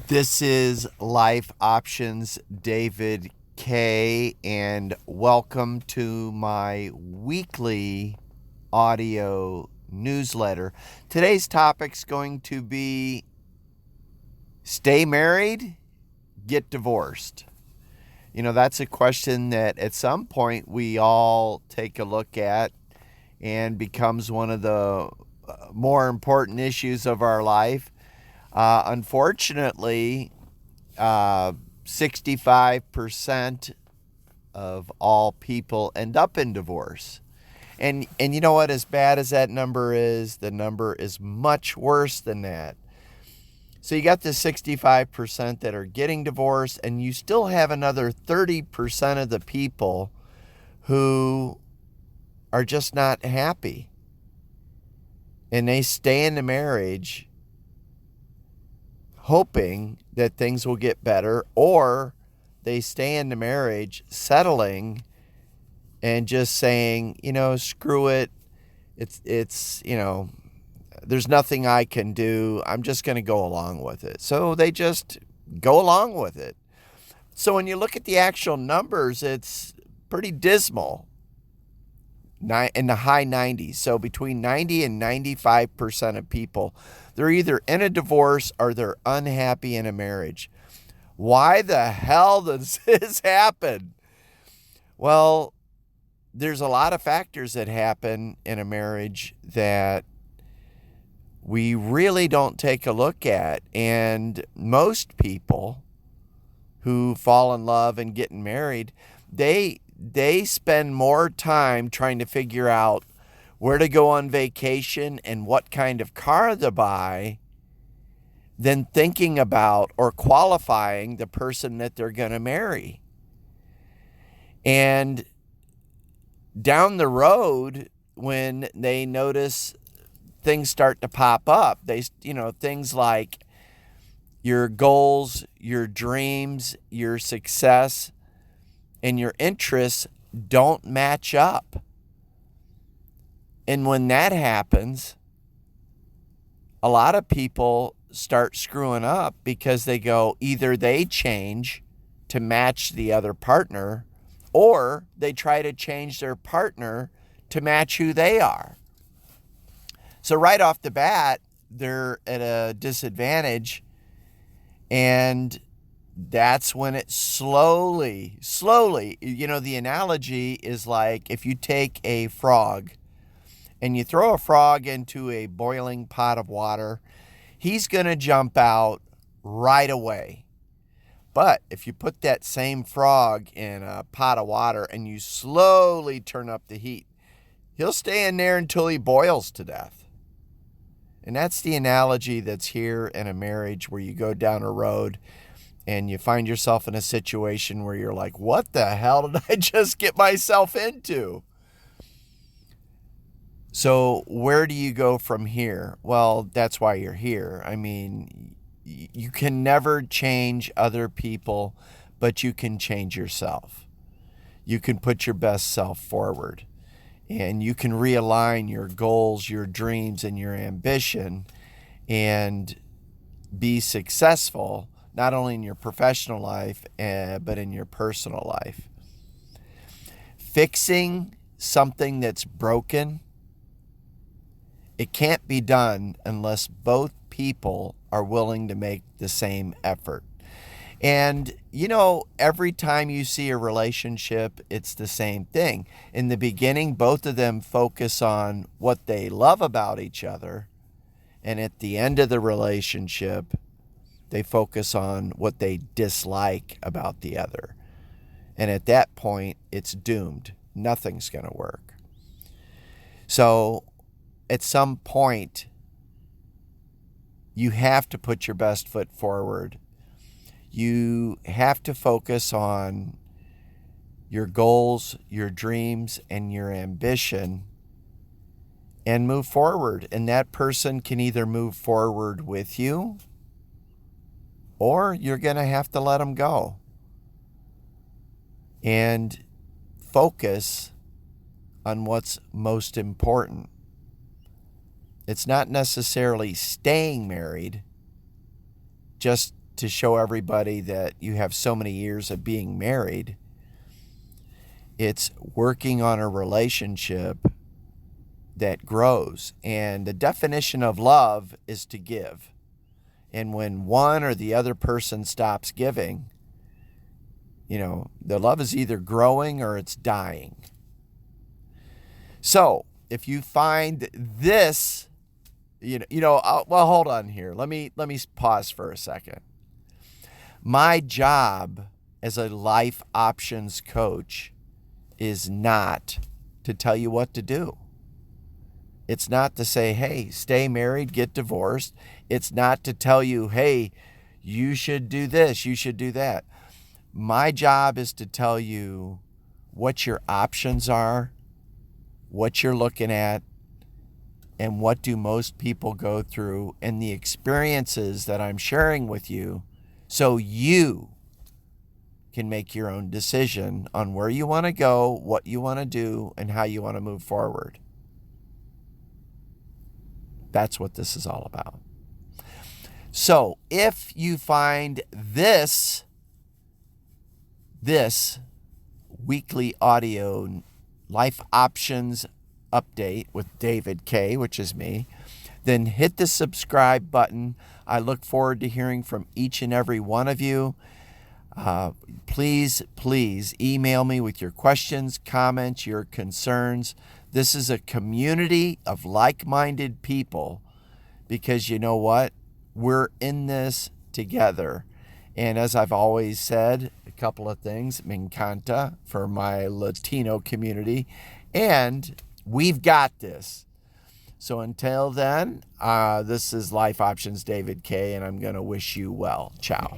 This is Life Options David K, and welcome to my weekly audio newsletter. Today's topic's going to be stay married, get divorced. You know, that's a question that at some point we all take a look at and becomes one of the more important issues of our life. Unfortunately, 65% of all people end up in divorce. And you know what? As bad as that number is, the number is much worse than that. So you got the 65% that are getting divorced, and you still have another 30% of the people who are just not happy. And they stay in the marriage hoping that things will get better, or they stay in the marriage settling and just saying, screw it. It's there's nothing I can do. I'm just going to go along with it. So they just go along with it. So when you look at the actual numbers, it's pretty dismal. In the high 90s. So between 90 and 95% of people, they're either in a divorce or they're unhappy in a marriage. Why the hell does this happen? Well, there's a lot of factors that happen in a marriage that we really don't take a look at. And most people who fall in love and get married, they spend more time trying to figure out where to go on vacation and what kind of car to buy than thinking about or qualifying the person that they're going to marry. And down the road, when they notice things start to pop up, things like your goals, your dreams, your success, and your interests don't match up. And when that happens, a lot of people start screwing up because they go, either they change to match the other partner, or they try to change their partner to match who they are. So right off the bat, they're at a disadvantage, and that's when it slowly, the analogy is like if you take a frog and you throw a frog into a boiling pot of water, he's going to jump out right away. But if you put that same frog in a pot of water and you slowly turn up the heat, he'll stay in there until he boils to death. And that's the analogy that's here in a marriage where you go down a road and you find yourself in a situation where you're like, what the hell did I just get myself into? So where do you go from here? Well, that's why you're here. I mean, you can never change other people, but you can change yourself. You can put your best self forward, and you can realign your goals, your dreams, and your ambition and be successful, not only in your professional life, but in your personal life. Fixing something that's broken, it can't be done unless both people are willing to make the same effort. And, every time you see a relationship, it's the same thing. In the beginning, both of them focus on what they love about each other. And at the end of the relationship, they focus on what they dislike about the other. And at that point, it's doomed. Nothing's going to work. So at some point, you have to put your best foot forward. You have to focus on your goals, your dreams, and your ambition and move forward. And that person can either move forward with you, or you're going to have to let them go and focus on what's most important. It's not necessarily staying married, just to show everybody that you have so many years of being married. It's working on a relationship that grows. And the definition of love is to give. And when one or the other person stops giving, the love is either growing or it's dying. So if you find this, well, hold on here. Let me pause for a second. My job as a life options coach is not to tell you what to do. It's not to say, hey, stay married, get divorced. It's not to tell you, hey, you should do this, you should do that. My job is to tell you what your options are, what you're looking at, and what do most people go through, and the experiences that I'm sharing with you, so you can make your own decision on where you want to go, what you want to do, and how you want to move forward. That's what this is all about. So if you find this weekly audio life options update with David K., which is me, then hit the subscribe button. I look forward to hearing from each and every one of you. Please email me with your questions, comments, your concerns. This is a community of like-minded people because you know what? We're in this together. And as I've always said, a couple of things, me encanta for my Latino community, and we've got this. So until then, this is Life Options David K., and I'm going to wish you well. Ciao.